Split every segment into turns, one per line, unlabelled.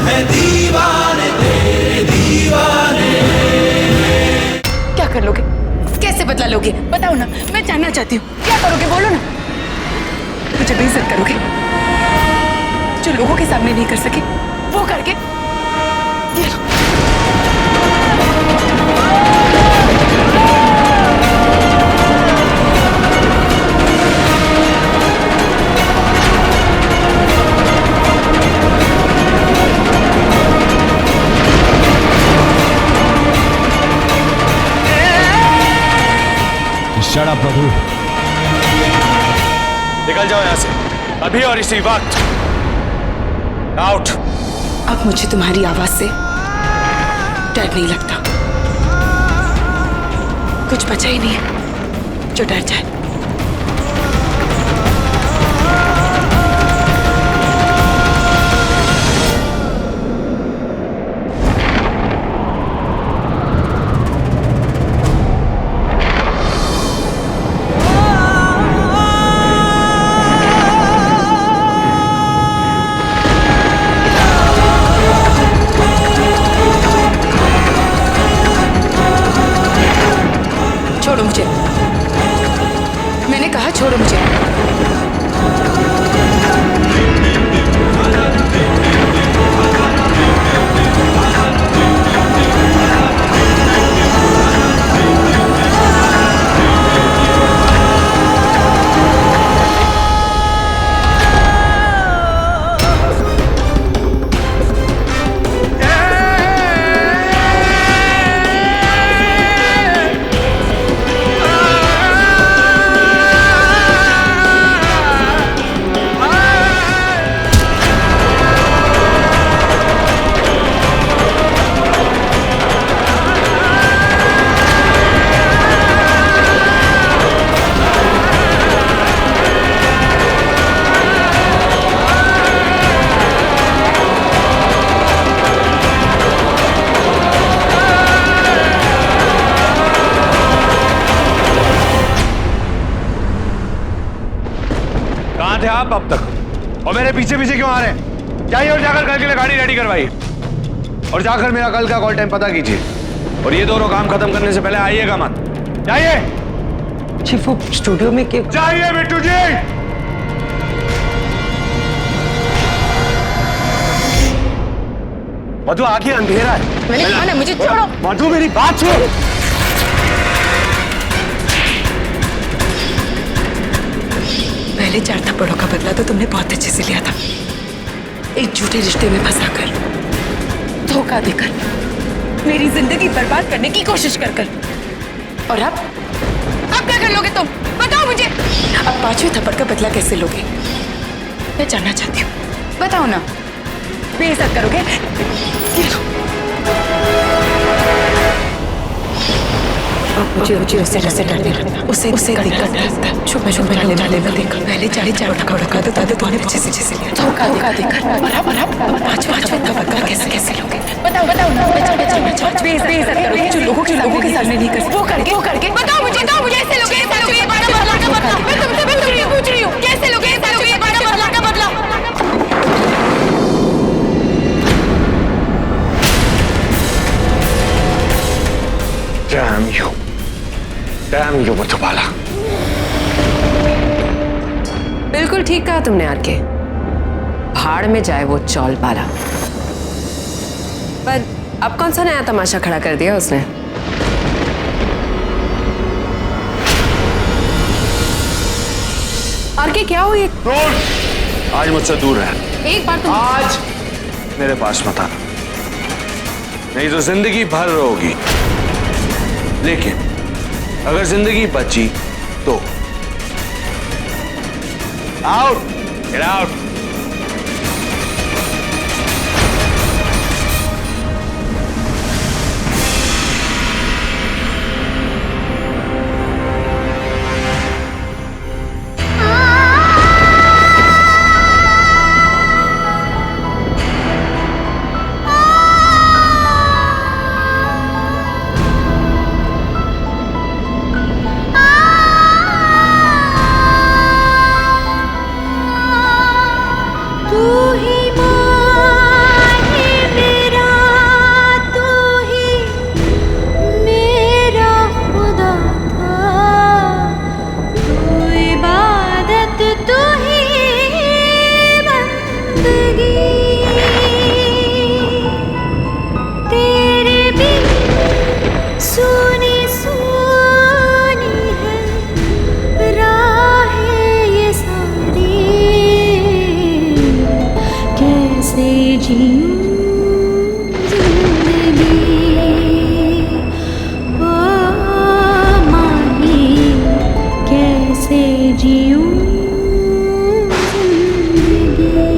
है दीवाने तेरे दीवाने।
क्या कर लोगे? कैसे बदला लोगे? बताओ ना, मैं जानना चाहती हूँ। क्या करोगे? बोलो ना। मुझे बेइज्जत करोगे? जो लोगों के सामने नहीं कर सके वो करके? ये लो।
शट अप प्रभु।
निकल जाओ यहां से अभी और इसी वक्त। आउट।
अब मुझे तुम्हारी आवाज से डर नहीं लगता। कुछ बचा ही नहीं है जो डर जाए। छोड़ो मुझे। मैंने कहा छोड़ो मुझे।
थे आप अब तक और मेरे पीछे पीछे क्यों आ रहे हैं? जाइए और जाकर कल के लिए गाड़ी रेडी करवाइए और जाकर मेरा कल का कॉल टाइम पता कीजिए और ये दोनों काम खत्म करने से पहले आइएगा मत। जाइए।
चीफ वो स्टूडियो में क्यों?
जाइए बिट्टू जी। मधु आगे अंधेरा है।
मैंने कहा ना मुझे छोड़ो।
मधु मेरी बात सुनो।
पहले 4 थप्पड़ों का बदला तो तुमने बहुत अच्छे से लिया था। एक झूठे रिश्ते में फंसाकर, धोखा देकर, मेरी जिंदगी बर्बाद करने की कोशिश कर। और अब क्या कर लोगे तुम? बताओ मुझे। अब 5वें थप्पड़ का बदला कैसे लोगे? मैं जानना चाहती हूँ। बताओ ना। बेइज्जत करोगे? ये लो। मुझे उससे डर नहीं लगता। उसे दिक्कत लगता है। छुपे नाले में देखा। पहले 4 थप्पड़ रखा तो दादा तुमने अच्छे से लिया। धोखा देकर। और अब 5वें का बदला कैसे लोगे? बताओ ना। बेइज्जत करोगे जो लोगों के सामने नहीं कर सकते वो करके। बताओ मुझे ऐसे लोगे 12 महला का बदला। मैं तुमसे पूछ रही हूँ कैसे लोगे 12 महला का बदला?
Damn you Madhubala.
बिल्कुल ठीक कहा तुमने आरके। भाड़ में जाए वो चौल पाला। पर अब कौन सा नया तमाशा खड़ा कर दिया उसने? आरके क्या हुई?
दूर। आज मुझसे दूर रह।
एक बार तुम
आज मेरे पास मत आना, नहीं तो जिंदगी भर रोगी। लेकिन अगर जिंदगी बची तो आउट। Get out.
जीऊं जिंदगी ओ माही कैसे जीऊं जिंदगी।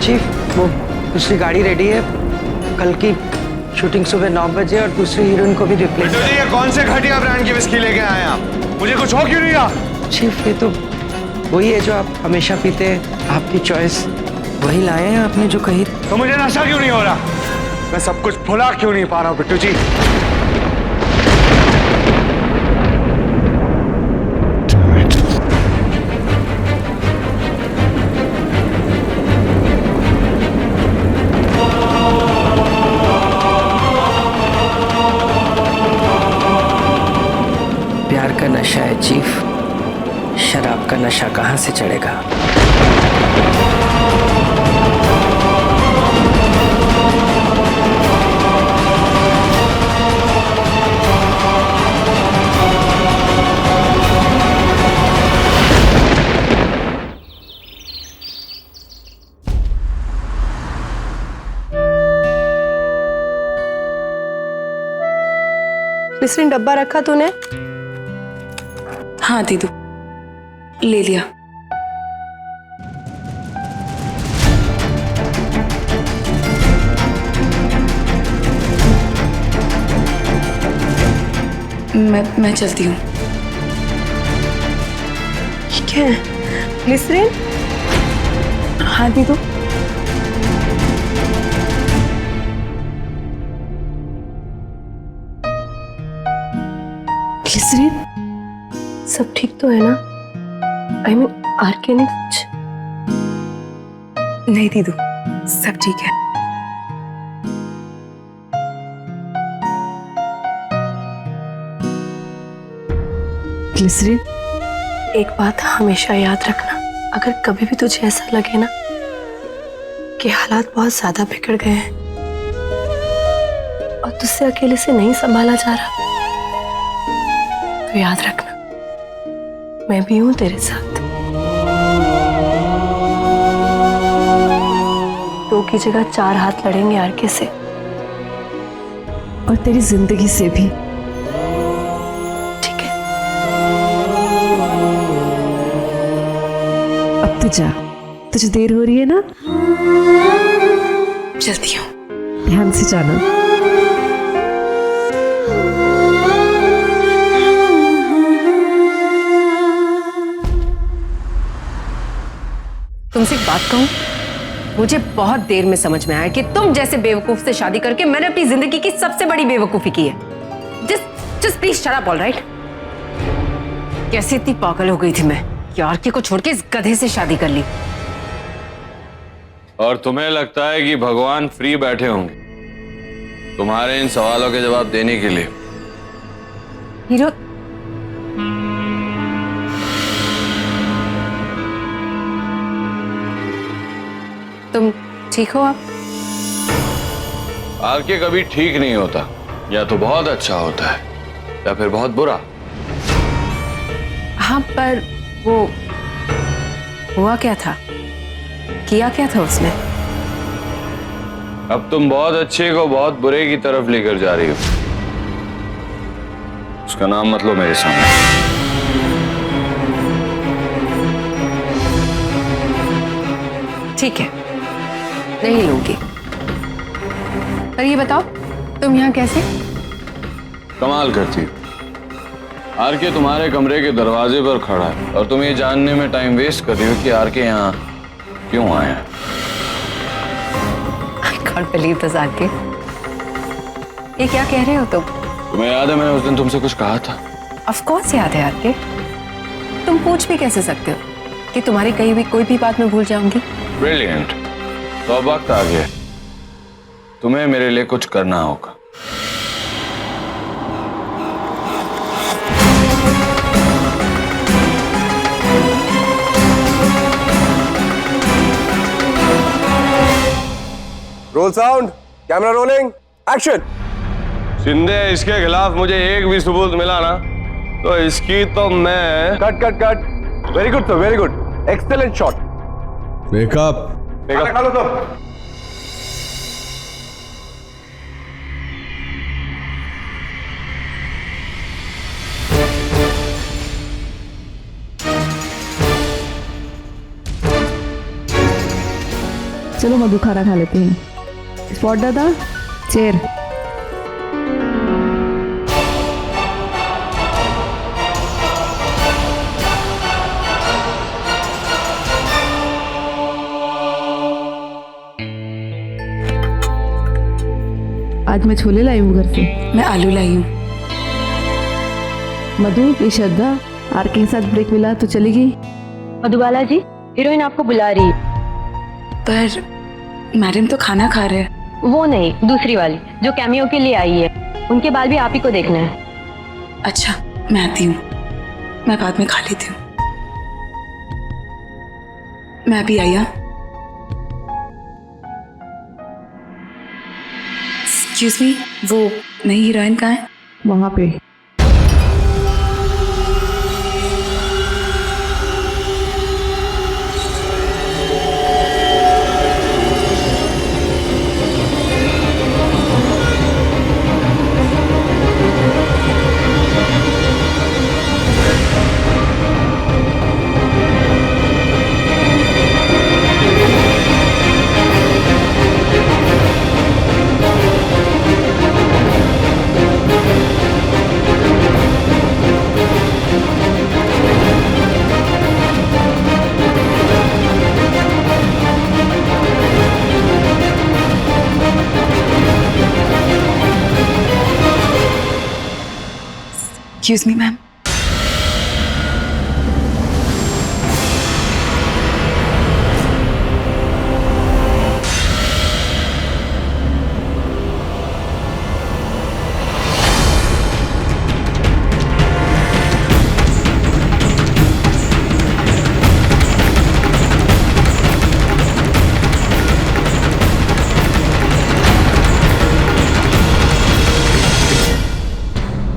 चीफ, वो दूसरी गाड़ी रेडी है। कल की शूटिंग सुबह 9 बजे और दूसरी हीरोइन को भी रिप्लेस।
बिट्टू जी, ये कौन से घटिया ब्रांड की विस्की लेके आए हैं आप? मुझे कुछ हो क्यों नहीं रहा?
चीफ, ये तो वही है जो आप हमेशा पीते हैं, आपकी चॉइस। वही लाए हैं आपने जो कही।
तो मुझे नशा क्यों नहीं हो रहा? मैं सब कुछ भुला क्यों नहीं पा रहा हूँ बिट्टू जी?
प्यार का नशा है चीफ, शराब का नशा कहाँ से चढ़ेगा?
ग्लिसरीन डब्बा रखा तूने?
हाँ दीदू, ले लिया। मैं चलती हूँ।
क्या है? ग्लिसरीन?
हाँ दीदू।
ग्लिसरीन? सब ठीक तो है ना? आई मीन आरके ने कुछ?
नहीं दीदू, सब ठीक है।
ग्लिसरीन, एक बात हमेशा याद रखना, अगर कभी भी तुझे ऐसा लगे ना कि हालात बहुत ज्यादा बिगड़ गए हैं और तुझसे अकेले से नहीं संभाला जा रहा, तो याद रखना मैं भी हूं तेरे साथ। दो की जगह 4 हाथ लड़ेंगे आरके से और तेरी जिंदगी से भी। ठीक है? अब तो जा, तुझे देर हो रही है ना?
चलती हूँ।
ध्यान से जाना। तुमसे एक बात कहूं, मुझे बहुत देर में समझ में आया कि तुम जैसे बेवकूफ से शादी करके मैंने अपनी जिंदगी की सबसे बड़ी बेवकूफी की है। Just please shut up, alright? कैसे इतनी पागल हो गई थी मैं कि आरके को छोड़ के इस गधे से शादी कर ली।
और तुम्हें लगता है कि भगवान फ्री बैठे होंगे तुम्हारे इन सवालों के जवाब देने के लिए?
हीरो, तुम ठीक हो? आप
आरके कभी ठीक नहीं होता, या तो बहुत अच्छा होता है या फिर बहुत बुरा।
हाँ, पर वो हुआ क्या था, किया क्या था उसने?
अब तुम बहुत अच्छे को बहुत बुरे की तरफ लेकर जा रही हो। उसका नाम मत लो मेरे सामने।
ठीक है, नहीं लूंगी। पर ये बताओ, तुम यहाँ कैसे?
कमाल करती हो। आरके तुम्हारे कमरे के दरवाजे पर खड़ा है और तुम ये जानने में टाइम वेस्ट कर रही हो कि आरके यहाँ क्यों आया है।
I can't believe this, RK. ये क्या कह रहे हो तुम?
तुम्हें याद है मैंने उस दिन तुमसे कुछ कहा था?
Of course याद है आरके। तुम पूछ भी कैसे सकते हो कि तुम्हारी कही हुई कोई भी बात मैं भूल जाऊंगी?
ब्रिलियंट। तो अब वक्त आ गया तुम्हें मेरे लिए कुछ करना होगा।
Role sound, camera rolling, action.
Shinde, इसके खिलाफ मुझे एक भी सबूत मिला ना तो इसकी तो मैं
cut cut cut. Very good sir, very good, excellent shot.
Makeup
खा लो सब।
चलो मधु खाना खा लेते हैं। स्पॉट दादा, चेयर। आज मैं छोले लाई हूँ घर से।
मैं आलू लाई हूँ।
मधु, ये श्रद्धा आर के साथ ब्रेक मिला तो चली गई।
मधुबाला जी, हीरोइन आपको बुला रही है।
पर मैडम तो खाना खा रहे हैं।
वो नहीं, दूसरी वाली जो कैमियो के लिए आई है। उनके बाल भी आप ही को देखना है।
अच्छा, मैं आती हूँ, मैं बाद में खा लेती हूँ। मैं अभी आई। एक्सक्यूज मी, वो नई हीरोइन कहाँ है?
वहां पे।
Excuse me, ma'am.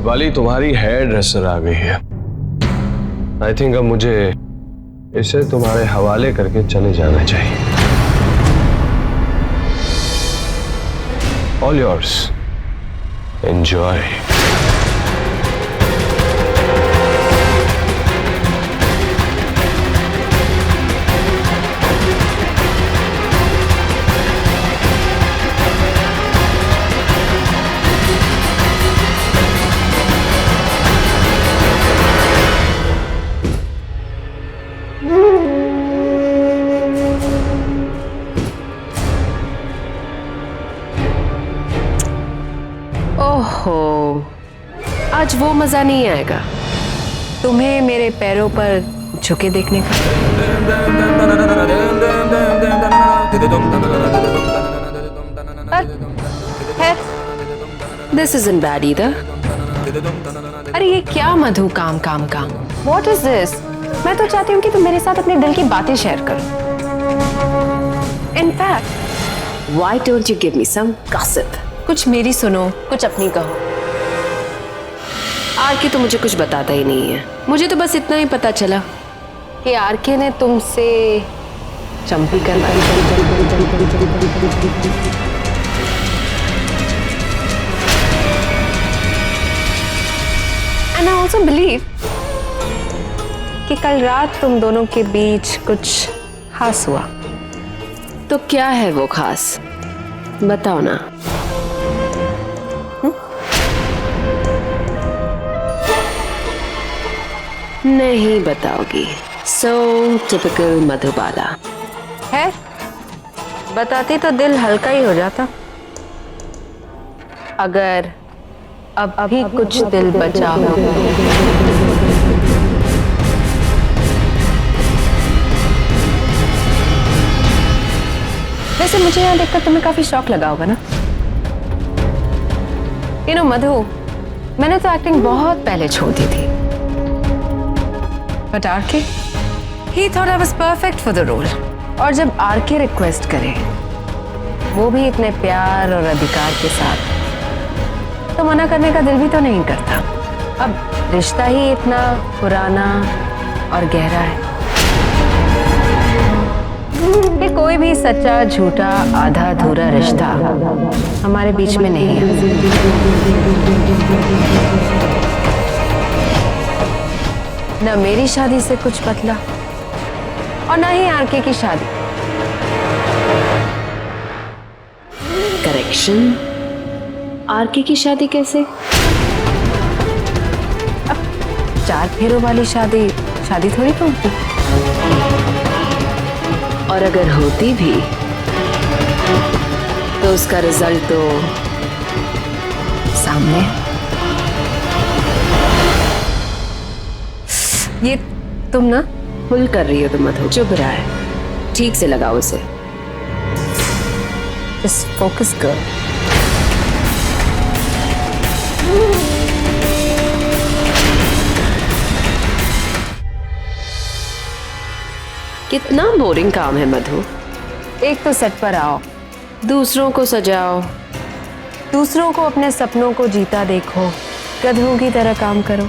वाली, तुम्हारी हेयर ड्रेसर आ गई है। आई थिंक अब मुझे इसे तुम्हारे हवाले करके चले जाना चाहिए। All yours, enjoy.
ओहो, आज वो मजा नहीं आएगा तुम्हें मेरे पैरों पर झुके देखने का। This isn't bad either. अरे ये क्या मधु, काम काम काम। What is this? मैं तो चाहती हूँ कि तुम मेरे साथ अपने दिल की बातें शेयर करो। In fact why don't you give me some gossip? कुछ मेरी सुनो, कुछ अपनी कहो। आरके तो मुझे कुछ बताता ही नहीं है। मुझे तो बस इतना ही पता चला कि आरके ने तुमसे चंपी करवाई। एंड आई ऑल्सो बिलीव कि कल रात तुम दोनों के बीच कुछ खास हुआ। तो क्या है वो खास, बताओ ना। नहीं बताओगी। सो टिपिकल मधुबाला है। बताती तो दिल हल्का ही हो जाता। अगर अब भी कुछ दिल बचा हो। वैसे मुझे यहाँ देखकर तुम्हें काफी शौक लगा होगा ना? मधु, मैंने तो एक्टिंग बहुत पहले छोड़ दी थी, but RK, he thought I was perfect for the role. और जब आरके रिक्वेस्ट करे, वो भी इतने प्यार और अधिकार के साथ, तो मना करने का दिल भी तो नहीं करता। अब रिश्ता ही इतना पुराना और गहरा है कि कोई भी सच्चा झूठा आधा अधूरा रिश्ता हमारे बीच में नहीं है। न मेरी शादी से कुछ बदला और ना ही आरके की शादी।
करेक्शन, आरके की शादी कैसे?
अब 4 फेरों वाली शादी शादी थोड़ी तो होती।
और अगर होती भी तो उसका रिजल्ट तो
सामने। ये तुम ना
पुल कर रही हो तो मधु, चुप रहा है, ठीक से लगाओ उसे।
जस्ट फोकस कर।
कितना बोरिंग काम है मधु।
एक तो सेट पर आओ,
दूसरों को सजाओ,
दूसरों को अपने सपनों को जीता देखो, गधों की तरह काम करो।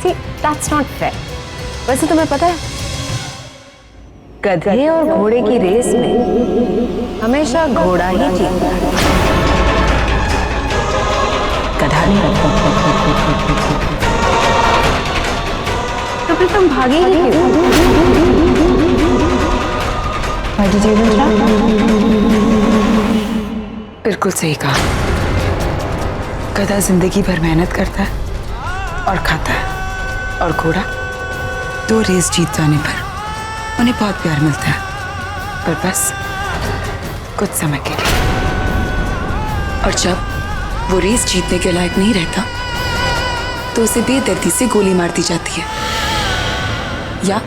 See, that's not fair। वैसे तुम्हें पता है, गधे और घोड़े की रेस में हमेशा घोड़ा ही जीतता है, गधा नहीं। तो फिर तुम भागे ही क्यों?
बिल्कुल सही कहा। गधा जिंदगी भर मेहनत करता है और खाता है, और घोड़ा 2 रेस जीत जाने पर उन्हें बहुत प्यार मिलता है, पर बस कुछ समय के लिए। और जब वो रेस जीतने के लायक नहीं रहता तो उसे बेदर्दी से गोली मार दी जाती है, या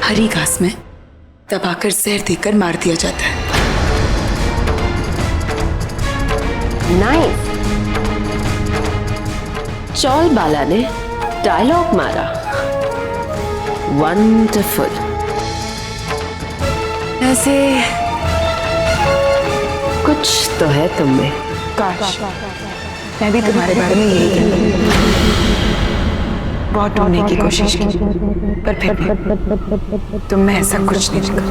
हरी घास में दबाकर जहर देकर मार दिया जाता है।
नाइस। चौल बाला ने डायलॉग मारा, वंडरफुल।
ऐसे
कुछ तो है तुम में।
काश मैं भी तुम्हारे बारे में यही कहती। बहुत ढूंढने की कोशिश की, पर फिर भी तुम में ऐसा कुछ नहीं दिखा।